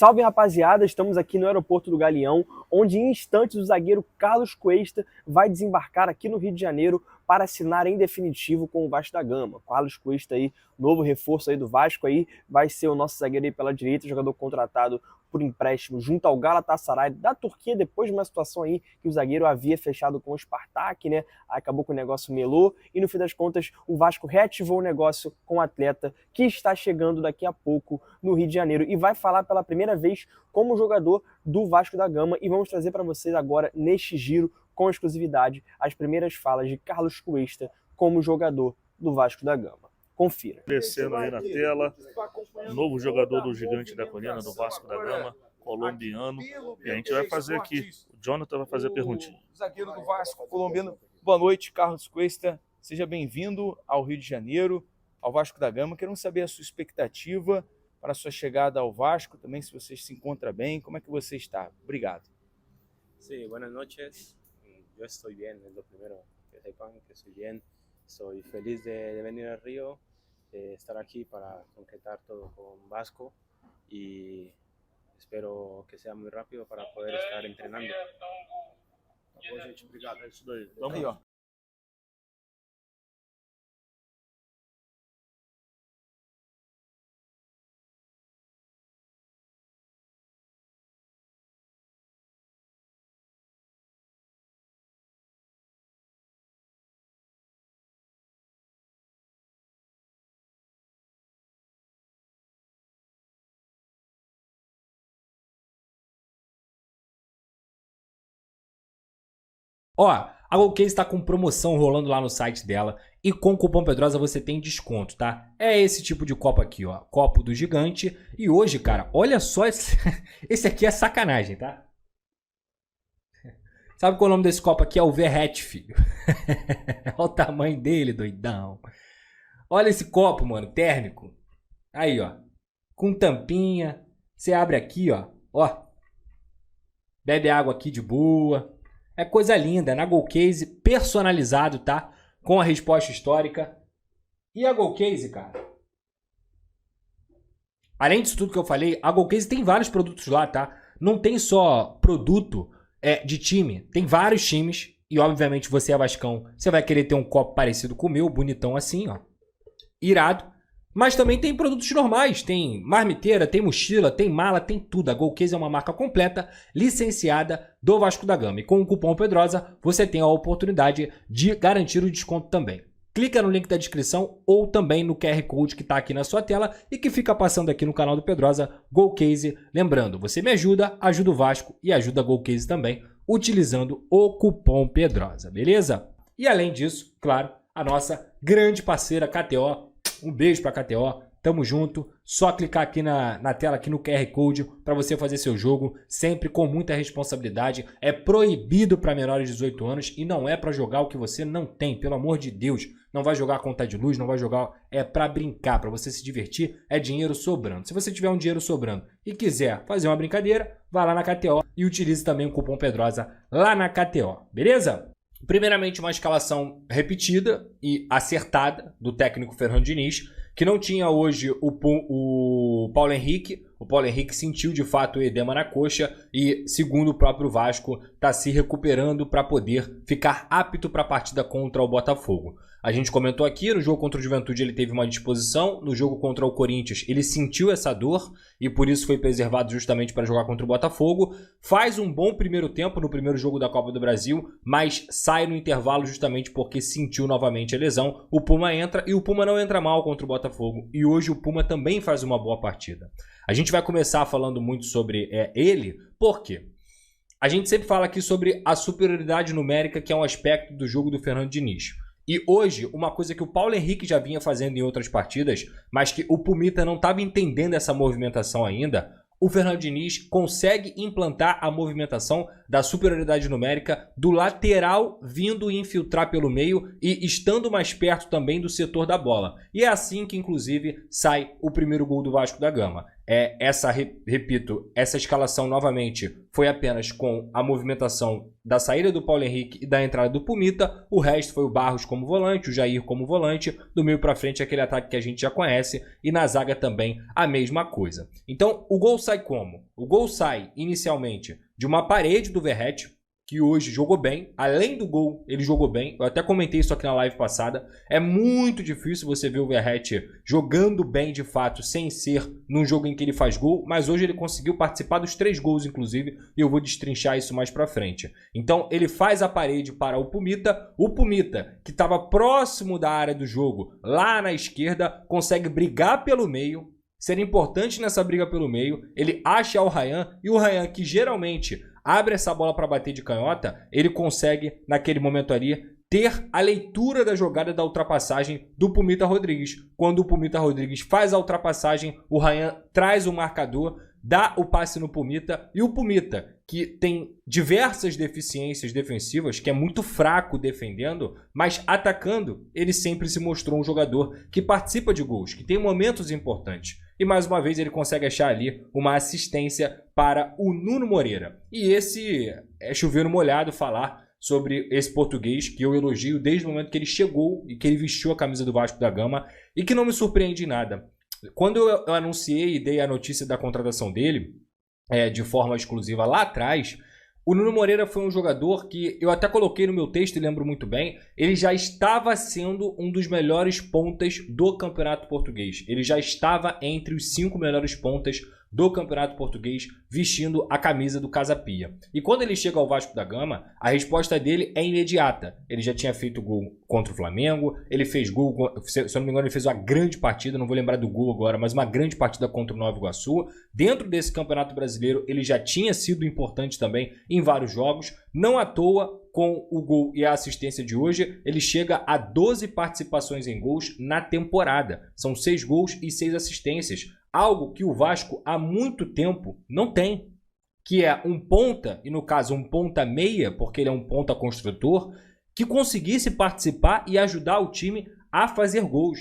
Salve, rapaziada, estamos aqui no aeroporto do Galeão, onde em instantes o zagueiro Carlos Cuesta vai desembarcar aqui no Rio de Janeiro para assinar em definitivo com o Vasco da Gama. Carlos Cuesta aí, novo reforço aí do Vasco aí, vai ser o nosso zagueiro aí pela direita, jogador contratado por empréstimo junto ao Galatasaray da Turquia, depois de uma situação aí que o zagueiro havia fechado com o Spartak, né? Aí acabou que o negócio melou e no fim das contas o Vasco reativou o negócio com o atleta que está chegando daqui a pouco no Rio de Janeiro e vai falar pela primeira vez como jogador do Vasco da Gama e vamos trazer para vocês agora neste giro com exclusividade as primeiras falas de Carlos Cuesta como jogador do Vasco da Gama. Confira. Descendo aí na tela, novo jogador do Gigante da Colina, do Vasco da Gama, colombiano. E a gente vai fazer aqui, o Jonathan vai fazer a perguntinha. Zagueiro do Vasco, colombiano. Boa noite, Carlos Cuesta. Seja bem-vindo ao Rio de Janeiro, ao Vasco da Gama. Queremos saber a sua expectativa para a sua chegada ao Vasco, também se você se encontra bem, como é que você está? Obrigado. Sí, buenas noches. Yo estoy bien, es lo primero que sepan que estoy bien. Estoy feliz de venir al Río, de estar aquí para concretar todo con Vasco y espero que sea muy rápido para poder estar entrenando. Tá bom, gente, obrigado. É isso daí. Aí, ó. Ó, a GoCase está com promoção rolando lá no site dela e com o cupom Pedrosa você tem desconto, tá? É esse tipo de copo aqui, ó, copo do Gigante. E hoje, cara, olha só, esse aqui é sacanagem, tá? Sabe qual é o nome desse copo aqui? É o Verret, filho. Olha o tamanho dele, doidão. Olha esse copo, mano, térmico. Aí, ó, com tampinha. Você abre aqui, ó. Bebe água aqui de boa. É coisa linda, na GoCase, personalizado, tá? Com a resposta histórica. E a GoCase, cara? Além disso tudo que eu falei, a GoCase tem vários produtos lá, tá? Não tem só produto de time. Tem vários times. E, obviamente, você é vascão. Você vai querer ter um copo parecido com o meu, bonitão assim, ó. Irado. Mas também tem produtos normais, tem marmiteira, tem mochila, tem mala, tem tudo. A GoCase é uma marca completa, licenciada do Vasco da Gama. E com o cupom Pedrosa, você tem a oportunidade de garantir o desconto também. Clica no link da descrição ou também no QR Code que está aqui na sua tela e que fica passando aqui no canal do Pedrosa, GoCase. Lembrando, você me ajuda, ajuda o Vasco e ajuda a GoCase também, utilizando o cupom Pedrosa, beleza? E além disso, claro, a nossa grande parceira KTO. Um beijo pra KTO, tamo junto. Só clicar aqui na tela, aqui no QR Code, para você fazer seu jogo, sempre com muita responsabilidade. É proibido para menores de 18 anos e não é para jogar o que você não tem, pelo amor de Deus. Não vai jogar a conta de luz, não vai jogar, é para brincar, para você se divertir, é dinheiro sobrando. Se você tiver um dinheiro sobrando e quiser fazer uma brincadeira, vá lá na KTO e utilize também o cupom Pedrosa lá na KTO, beleza? Primeiramente, uma escalação repetida e acertada do técnico Fernando Diniz, que não tinha hoje o Paulo Henrique. O Paulo Henrique sentiu de fato o edema na coxa e, segundo o próprio Vasco, está se recuperando para poder ficar apto para a partida contra o Botafogo. A gente comentou aqui, no jogo contra o Juventude ele teve uma disposição, no jogo contra o Corinthians ele sentiu essa dor e por isso foi preservado justamente para jogar contra o Botafogo. Faz um bom primeiro tempo no primeiro jogo da Copa do Brasil, mas sai no intervalo justamente porque sentiu novamente a lesão. O Puma entra e o Puma não entra mal contra o Botafogo e hoje o Puma também faz uma boa partida. A gente vai começar falando muito sobre ele, por quê? A gente sempre fala aqui sobre a superioridade numérica, que é um aspecto do jogo do Fernando Diniz. E hoje, uma coisa que o Paulo Henrique já vinha fazendo em outras partidas, mas que o Pumita não estava entendendo essa movimentação ainda, o Fernando Diniz consegue implantar a movimentação da superioridade numérica do lateral vindo infiltrar pelo meio e estando mais perto também do setor da bola. E é assim que, inclusive, sai o primeiro gol do Vasco da Gama. Repito, essa escalação novamente foi apenas com a movimentação da saída do Paulo Henrique e da entrada do Pumita. O resto foi o Barros como volante, o Jair como volante, do meio para frente aquele ataque que a gente já conhece, e na zaga também a mesma coisa. Então o gol sai como? O gol sai inicialmente de uma parede do Verratti, que hoje jogou bem. Além do gol, ele jogou bem. Eu até comentei isso aqui na live passada. É muito difícil você ver o Verratti jogando bem de fato, sem ser num jogo em que ele faz gol. Mas hoje ele conseguiu participar dos 3 gols, inclusive. E eu vou destrinchar isso mais pra frente. Então ele faz a parede para o Pumita. O Pumita, que estava próximo da área do jogo, lá na esquerda, consegue brigar pelo meio. Ser importante nessa briga pelo meio. Ele acha o Ryan. E o Ryan, que geralmente abre essa bola para bater de canhota, ele consegue, naquele momento ali, ter a leitura da jogada da ultrapassagem do Pumita Rodrigues. Quando o Pumita Rodrigues faz a ultrapassagem, o Ryan traz o marcador, dá o passe no Pumita, e o Pumita, que tem diversas deficiências defensivas, que é muito fraco defendendo, mas atacando, ele sempre se mostrou um jogador que participa de gols, que tem momentos importantes. E mais uma vez ele consegue achar ali uma assistência para o Nuno Moreira. E esse é chover no molhado falar sobre esse português que eu elogio desde o momento que ele chegou e que ele vestiu a camisa do Vasco da Gama, e que não me surpreende em nada. Quando eu anunciei e dei a notícia da contratação dele, de forma exclusiva lá atrás, o Nuno Moreira foi um jogador que eu até coloquei no meu texto e lembro muito bem, ele já estava sendo um dos melhores pontas do Campeonato Português. Ele já estava entre os 5 melhores pontas do Campeonato Português, vestindo a camisa do Casa Pia. E quando ele chega ao Vasco da Gama, a resposta dele é imediata. Ele já tinha feito gol contra o Flamengo, ele fez gol, se eu não me engano, ele fez uma grande partida, não vou lembrar do gol agora, mas uma grande partida contra o Nova Iguaçu. Dentro desse Campeonato Brasileiro, ele já tinha sido importante também em vários jogos. Não à toa, com o gol e a assistência de hoje, ele chega a 12 participações em gols na temporada. São 6 gols e 6 assistências. Algo que o Vasco há muito tempo não tem, que é um ponta, e no caso um ponta meia, porque ele é um ponta construtor, que conseguisse participar e ajudar o time a fazer gols.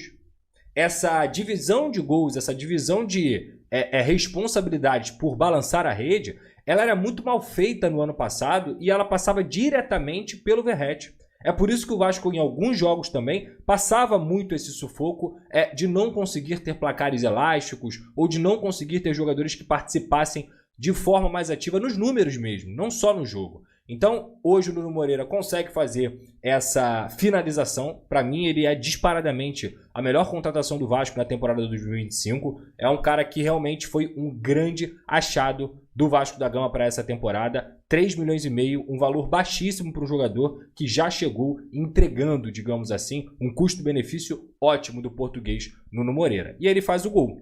Essa divisão de gols, essa divisão de responsabilidades por balançar a rede, ela era muito mal feita no ano passado e ela passava diretamente pelo Verratti. É por isso que o Vasco, em alguns jogos também, passava muito esse sufoco de não conseguir ter placares elásticos ou de não conseguir ter jogadores que participassem de forma mais ativa nos números mesmo, não só no jogo. Então, hoje o Nuno Moreira consegue fazer essa finalização. Para mim, ele é disparadamente a melhor contratação do Vasco na temporada de 2025. É um cara que realmente foi um grande achado do Vasco da Gama para essa temporada. 3 milhões e meio, um valor baixíssimo para um jogador que já chegou entregando, digamos assim, um custo-benefício ótimo do português Nuno Moreira. E ele faz o gol.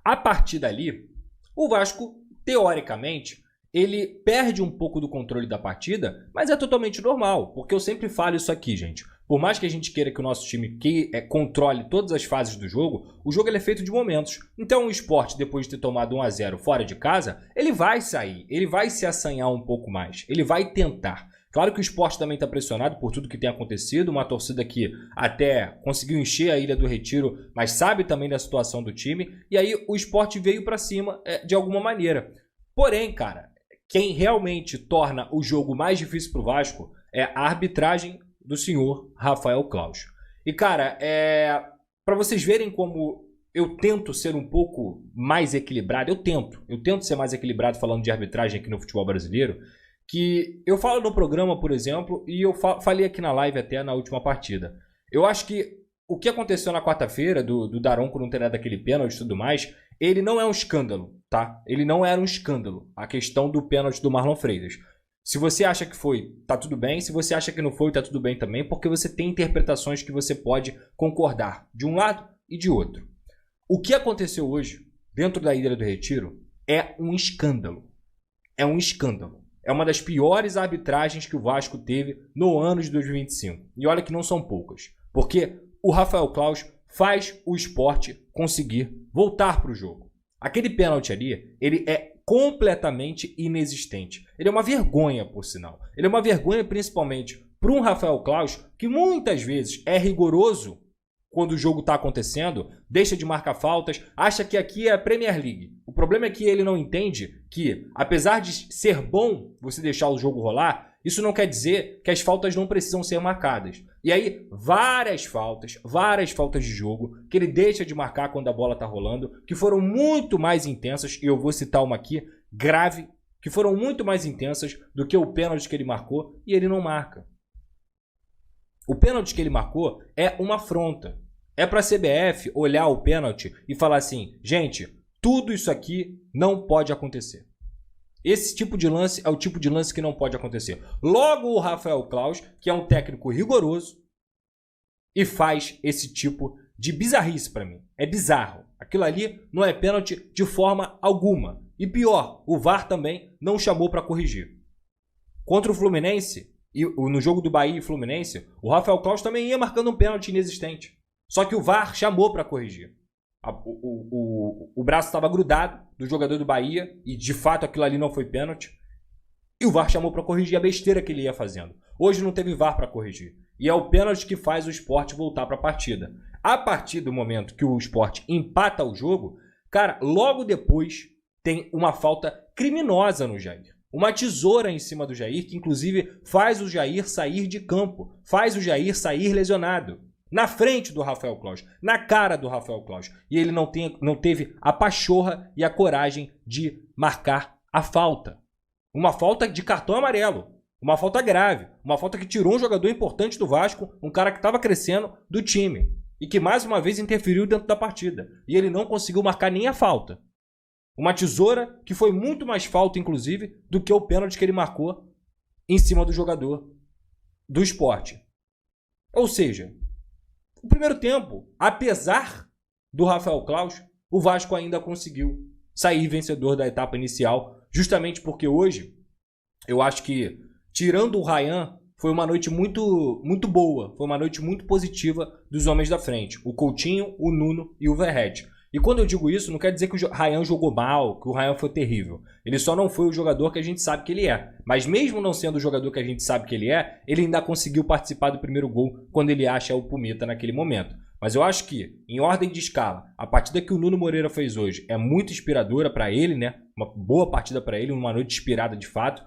A partir dali, o Vasco, teoricamente, ele perde um pouco do controle da partida, mas é totalmente normal, porque eu sempre falo isso aqui, gente. Por mais que a gente queira que o nosso time controle todas as fases do jogo, o jogo ele é feito de momentos. Então o Sport, depois de ter tomado 1-0 fora de casa, ele vai sair, ele vai se assanhar um pouco mais, ele vai tentar. Claro que o Sport também está pressionado por tudo que tem acontecido, uma torcida que até conseguiu encher a Ilha do Retiro, mas sabe também da situação do time, e aí o Sport veio para cima de alguma maneira. Porém, cara, quem realmente torna o jogo mais difícil para o Vasco é a arbitragem do senhor Rafael Claus. E, cara, para vocês verem como eu tento ser um pouco mais equilibrado, eu tento ser mais equilibrado falando de arbitragem aqui no futebol brasileiro, que eu falo no programa, por exemplo, e eu falei aqui na live até na última partida. Eu acho que o que aconteceu na quarta-feira do Daronco não ter dado aquele pênalti e tudo mais, ele não é um escândalo, tá? Ele não era um escândalo, a questão do pênalti do Marlon Freitas. Se você acha que foi, tá tudo bem. Se você acha que não foi, tá tudo bem também, porque você tem interpretações que você pode concordar de um lado e de outro. O que aconteceu hoje, dentro da Ilha do Retiro, é um escândalo. É um escândalo. É uma das piores arbitragens que o Vasco teve no ano de 2025. E olha que não são poucas. Porque o Rafael Claus faz o Sport conseguir voltar para o jogo. Aquele pênalti ali, ele é completamente inexistente. Ele é uma vergonha, por sinal. Ele é uma vergonha principalmente para um Rafael Claus que muitas vezes é rigoroso quando o jogo está acontecendo, deixa de marcar faltas, acha que aqui é a Premier League. O problema é que ele não entende que, apesar de ser bom você deixar o jogo rolar, isso não quer dizer que as faltas não precisam ser marcadas. E aí, várias faltas de jogo que ele deixa de marcar quando a bola está rolando, que foram muito mais intensas, e eu vou citar uma aqui, grave, que foram muito mais intensas do que o pênalti que ele marcou, e ele não marca. O pênalti que ele marcou é uma afronta. É para a CBF olhar o pênalti e falar assim, gente, tudo isso aqui não pode acontecer. Esse tipo de lance é o tipo de lance que não pode acontecer. Logo o Rafael Claus, que é um técnico rigoroso, e faz esse tipo de bizarrice para mim. É bizarro. Aquilo ali não é pênalti de forma alguma. E pior, o VAR também não chamou para corrigir. Contra o Fluminense, e no jogo do Bahia e Fluminense, o Rafael Claus também ia marcando um pênalti inexistente. Só que o VAR chamou para corrigir. O braço estava grudado do jogador do Bahia e de fato aquilo ali não foi pênalti. E o VAR chamou para corrigir a besteira que ele ia fazendo. Hoje não teve VAR para corrigir. E é o pênalti que faz o Sport voltar para a partida. A partir do momento que o Sport empata o jogo, cara, logo depois tem uma falta criminosa no Jair. Uma tesoura em cima do Jair, que inclusive faz o Jair sair de campo. Faz o Jair sair lesionado. Na frente do Rafael Claus, na cara do Rafael Claus. E ele não teve a pachorra e a coragem de marcar a falta. Uma falta de cartão amarelo. Uma falta grave. Uma falta que tirou um jogador importante do Vasco, um cara que estava crescendo do time. E que mais uma vez interferiu dentro da partida. E ele não conseguiu marcar nem a falta. Uma tesoura que foi muito mais falta, inclusive, do que o pênalti que ele marcou em cima do jogador do Sport. Ou seja, no primeiro tempo, apesar do Rafael Claus, o Vasco ainda conseguiu sair vencedor da etapa inicial, justamente porque hoje, eu acho que, tirando o Ryan, foi uma noite muito boa, foi uma noite muito positiva dos homens da frente. O Coutinho, o Nuno e o Verratti. E quando eu digo isso, não quer dizer que o Ryan jogou mal, que o Ryan foi terrível. Ele só não foi o jogador que a gente sabe que ele é. Mas mesmo não sendo o jogador que a gente sabe que ele é, ele ainda conseguiu participar do primeiro gol quando ele acha o Pumita naquele momento. Mas eu acho que, em ordem de escala, a partida que o Nuno Moreira fez hoje é muito inspiradora para ele, né? Uma boa partida para ele, uma noite inspirada de fato.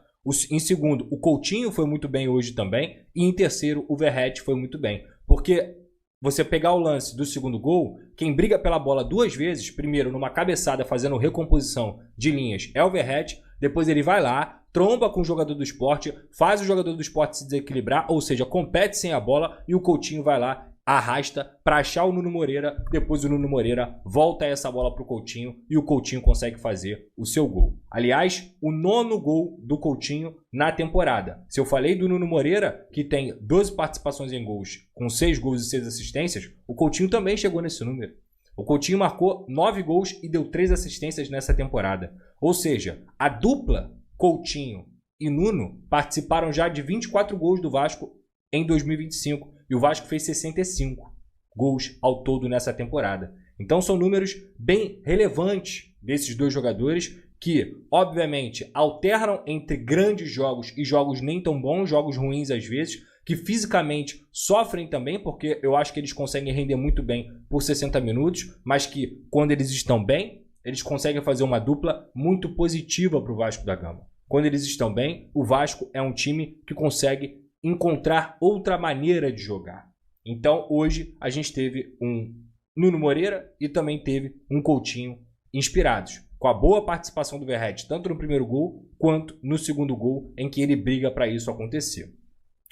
Em segundo, o Coutinho foi muito bem hoje também. E em terceiro, o Verratti foi muito bem. Porque você pegar o lance do segundo gol, quem briga pela bola duas vezes, primeiro numa cabeçada fazendo recomposição de linhas, é o Verratti, depois ele vai lá, tromba com o jogador do Sport, faz o jogador do Sport se desequilibrar, ou seja, compete sem a bola, e o Coutinho vai lá, arrasta para achar o Nuno Moreira, depois o Nuno Moreira volta essa bola para o Coutinho e o Coutinho consegue fazer o seu gol. Aliás, o 9º gol do Coutinho na temporada. Se eu falei do Nuno Moreira, que tem 12 participações em gols, com 6 gols e 6 assistências, o Coutinho também chegou nesse número. O Coutinho marcou 9 gols e deu 3 assistências nessa temporada. Ou seja, a dupla Coutinho e Nuno participaram já de 24 gols do Vasco em 2025. E o Vasco fez 65 gols ao todo nessa temporada. Então são números bem relevantes desses dois jogadores que, obviamente, alternam entre grandes jogos e jogos nem tão bons, jogos ruins às vezes, que fisicamente sofrem também, porque eu acho que eles conseguem render muito bem por 60 minutos, mas que quando eles estão bem, eles conseguem fazer uma dupla muito positiva para o Vasco da Gama. Quando eles estão bem, o Vasco é um time que consegue encontrar outra maneira de jogar. Então, hoje, a gente teve um Nuno Moreira e também teve um Coutinho inspirados, com a boa participação do Verratti, tanto no primeiro gol, quanto no segundo gol, em que ele briga para isso acontecer.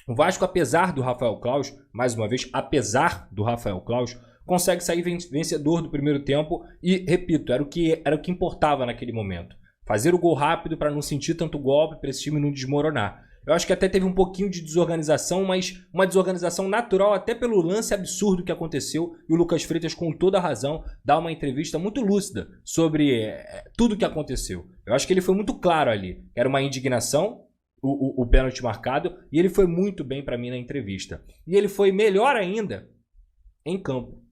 O Vasco, apesar do Rafael Claus, mais uma vez, apesar do Rafael Claus, consegue sair vencedor do primeiro tempo e, repito, era o que importava naquele momento. Fazer o gol rápido para não sentir tanto golpe, para esse time não desmoronar. Eu acho que até teve um pouquinho de desorganização, mas uma desorganização natural até pelo lance absurdo que aconteceu. E o Lucas Freitas, com toda a razão, dá uma entrevista muito lúcida sobre tudo o que aconteceu. Eu acho que ele foi muito claro ali. Era uma indignação, o pênalti marcado, e ele foi muito bem para mim na entrevista. E ele foi melhor ainda em campo.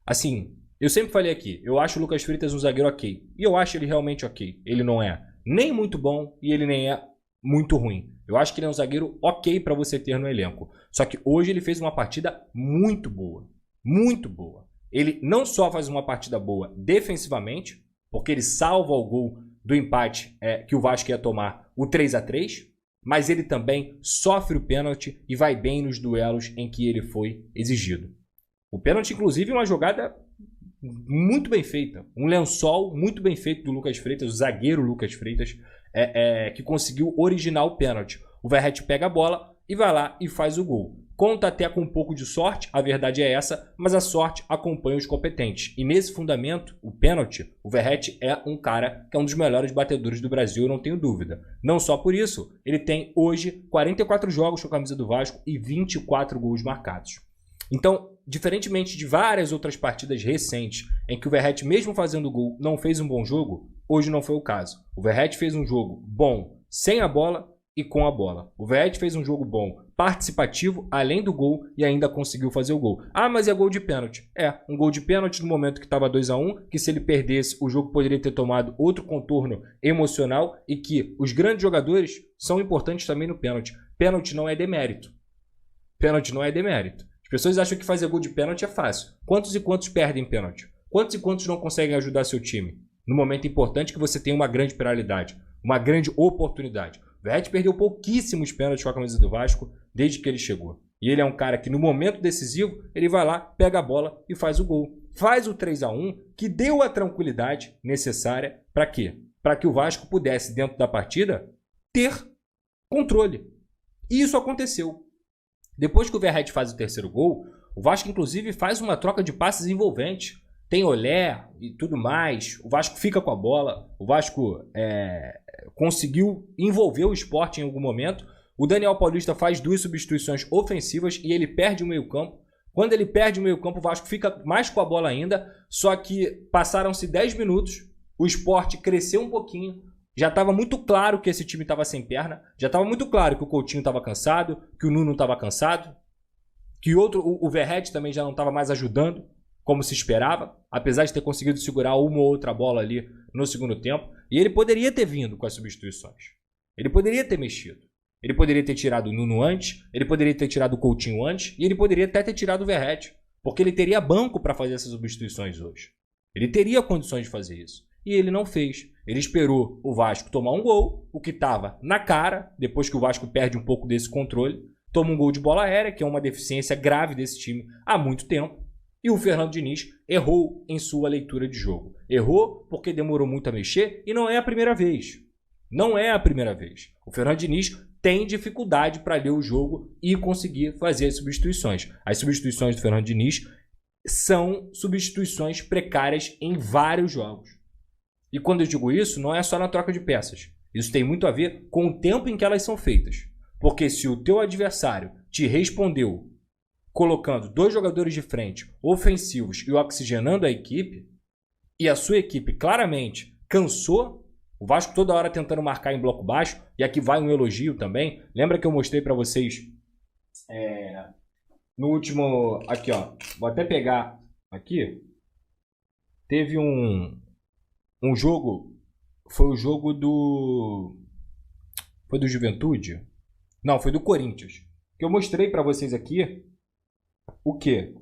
Assim, eu sempre falei aqui, eu acho o Lucas Freitas um zagueiro ok. E eu acho ele realmente ok. Ele não é nem muito bom e ele nem é muito ruim. Eu acho que ele é um zagueiro ok para você ter no elenco. Só que hoje ele fez uma partida muito boa. Muito boa. Ele não só faz uma partida boa defensivamente, porque ele salva o gol do empate que o Vasco ia tomar, o 3-3, mas ele também sofre o pênalti e vai bem nos duelos em que ele foi exigido. O pênalti, inclusive, é uma jogada muito bem feita. Um lençol muito bem feito do Lucas Freitas, o zagueiro Lucas Freitas, que conseguiu originar o pênalti. O Verratti pega a bola e vai lá e faz o gol. Conta até com um pouco de sorte, a verdade é essa, mas a sorte acompanha os competentes. E nesse fundamento, o pênalti, o Verratti é um cara que é um dos melhores batedores do Brasil, eu não tenho dúvida. Não só por isso, ele tem hoje 44 jogos com a camisa do Vasco e 24 gols marcados. Então, diferentemente de várias outras partidas recentes em que o Verratti, mesmo fazendo gol, não fez um bom jogo, hoje não foi o caso. O Verratti fez um jogo bom sem a bola e com a bola. O Verratti fez um jogo bom, participativo, além do gol, e ainda conseguiu fazer o gol. Ah, mas é gol de pênalti. Um gol de pênalti no momento que estava 2-1, que se ele perdesse, o jogo poderia ter tomado outro contorno emocional, e que os grandes jogadores são importantes também no pênalti. Pênalti não é demérito. Pênalti não é demérito. As pessoas acham que fazer gol de pênalti é fácil. Quantos e quantos perdem pênalti? Quantos e quantos não conseguem ajudar seu time? No momento importante que você tem uma grande penalidade, uma grande oportunidade. O Verratti perdeu pouquíssimos pênaltis com a camisa do Vasco desde que ele chegou. E ele é um cara que no momento decisivo, ele vai lá, pega a bola e faz o gol. Faz o 3-1, que deu a tranquilidade necessária para quê? Para que o Vasco pudesse, dentro da partida, ter controle. E isso aconteceu. Depois que o Verratti faz o terceiro gol, o Vasco inclusive faz uma troca de passes envolvente. Tem olé e tudo mais. O Vasco fica com a bola. O Vasco conseguiu envolver o Sport em algum momento. O Daniel Paulista faz 2 substituições ofensivas e ele perde o meio-campo. Quando ele perde o meio-campo, o Vasco fica mais com a bola ainda. Só que passaram-se 10 minutos. O Sport cresceu um pouquinho. Já estava muito claro que esse time estava sem perna. Já estava muito claro que o Coutinho estava cansado, que o Nuno estava cansado, que o Verratti também já não estava mais ajudando, como se esperava, apesar de ter conseguido segurar uma ou outra bola ali no segundo tempo. E ele poderia ter vindo com as substituições. Ele poderia ter mexido. Ele poderia ter tirado o Nuno antes, ele poderia ter tirado o Coutinho antes, e ele poderia até ter tirado o Verratti, porque ele teria banco para fazer essas substituições hoje. Ele teria condições de fazer isso. E ele não fez. Ele esperou o Vasco tomar um gol, o que estava na cara, depois que o Vasco perde um pouco desse controle. Toma um gol de bola aérea, que é uma deficiência grave desse time há muito tempo. E o Fernando Diniz errou em sua leitura de jogo. Errou porque demorou muito a mexer e não é a primeira vez. Não é a primeira vez. O Fernando Diniz tem dificuldade para ler o jogo e conseguir fazer as substituições. As substituições do Fernando Diniz são substituições precárias em vários jogos. E quando eu digo isso, não é só na troca de peças. Isso tem muito a ver com o tempo em que elas são feitas. Porque se o teu adversário te respondeu colocando 2 jogadores de frente, ofensivos e oxigenando a equipe, e a sua equipe claramente cansou, o Vasco toda hora tentando marcar em bloco baixo, e aqui vai um elogio também. Lembra que eu mostrei para vocês no último... Aqui, ó. Vou até pegar aqui. Teve um jogo, foi o jogo foi do Juventude? Não, foi do Corinthians. Que eu mostrei para vocês aqui o quê?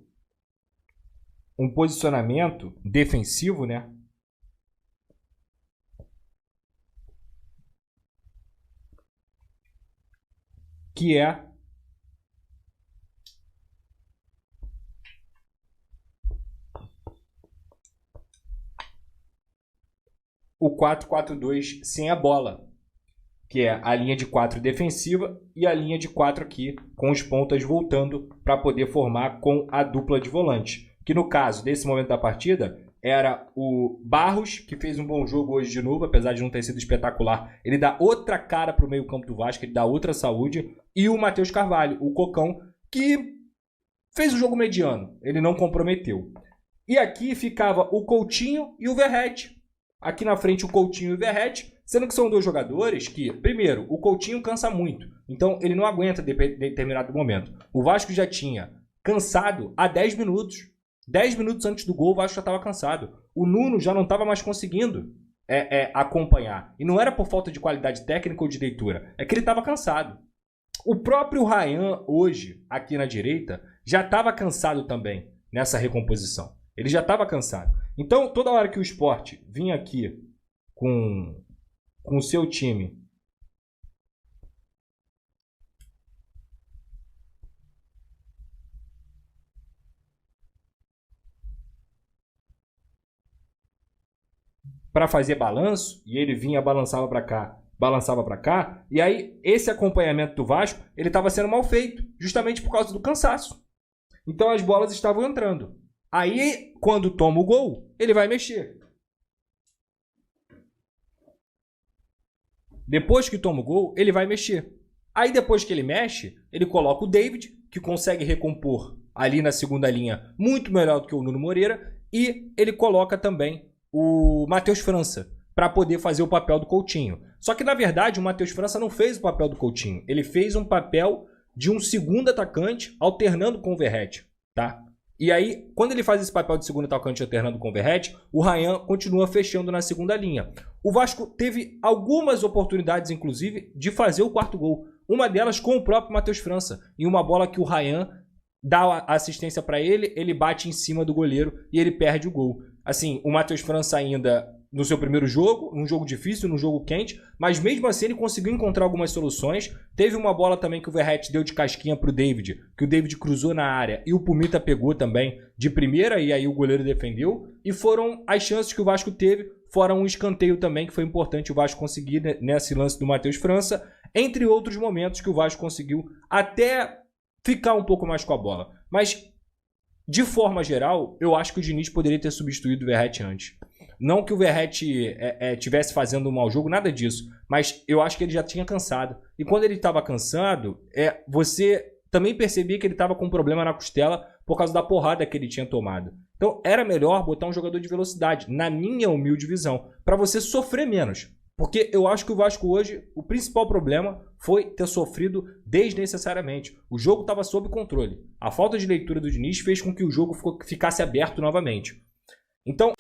Um posicionamento defensivo, né? Que é o 4-4-2 sem a bola, que é a linha de 4 defensiva e a linha de 4 aqui com os pontas voltando para poder formar com a dupla de volante. Que no caso desse momento da partida era o Barros, que fez um bom jogo hoje de novo, apesar de não ter sido espetacular. Ele dá outra cara para o meio campo do Vasco, ele dá outra saúde. E o Matheus Carvalho, o Cocão, que fez um jogo mediano, ele não comprometeu. E aqui ficava o Coutinho e o Verratti. Aqui na frente o Coutinho e o Verratti, sendo que são 2 jogadores que, primeiro, o Coutinho cansa muito. Então ele não aguenta determinado momento. O Vasco já tinha cansado há 10 minutos. 10 minutos antes do gol o Vasco já estava cansado. O Nuno já não estava mais conseguindo acompanhar. E não era por falta de qualidade técnica ou de leitura. É que ele estava cansado. O próprio Ryan hoje, aqui na direita, já estava cansado também. nessa recomposição. Ele já estava cansado. Então, toda hora que o Sport vinha aqui com o seu time para fazer balanço, e ele vinha, balançava para cá, e aí esse acompanhamento do Vasco, ele estava sendo mal feito, justamente por causa do cansaço. Então as bolas estavam entrando. Aí, quando toma o gol, ele vai mexer. Depois que toma o gol, ele vai mexer. Aí depois que ele mexe, ele coloca o David, que consegue recompor ali na segunda linha muito melhor do que o Nuno Moreira, e ele coloca também o Matheus França, para poder fazer o papel do Coutinho. Só que, na verdade, o Matheus França não fez o papel do Coutinho. Ele fez um papel de um segundo atacante alternando com o Verratti, tá? E aí, quando ele faz esse papel de segundo atacante alternando com o Verratti, o Ryan continua fechando na segunda linha. O Vasco teve algumas oportunidades, inclusive, de fazer o quarto gol. Uma delas com o próprio Matheus França. Em uma bola que o Ryan dá a assistência para ele, ele bate em cima do goleiro e ele perde o gol. Assim, o Matheus França ainda no seu primeiro jogo, num jogo difícil, num jogo quente, mas mesmo assim ele conseguiu encontrar algumas soluções. Teve uma bola também que o Verratti deu de casquinha pro David, que o David cruzou na área e o Pumita pegou também de primeira e aí o goleiro defendeu. E foram as chances que o Vasco teve, fora um escanteio também que foi importante o Vasco conseguir nesse lance do Matheus França, entre outros momentos que o Vasco conseguiu até ficar um pouco mais com a bola. Mas, de forma geral, eu acho que o Diniz poderia ter substituído o Verratti antes. Não que o Verratti estivesse fazendo um mau jogo, nada disso. Mas eu acho que ele já tinha cansado. E quando ele estava cansado, você também percebia que ele estava com um problema na costela por causa da porrada que ele tinha tomado. Então era melhor botar um jogador de velocidade, na minha humilde visão, para você sofrer menos. Porque eu acho que o Vasco hoje, o principal problema foi ter sofrido desnecessariamente. O jogo estava sob controle. A falta de leitura do Diniz fez com que o jogo ficasse aberto novamente. Então,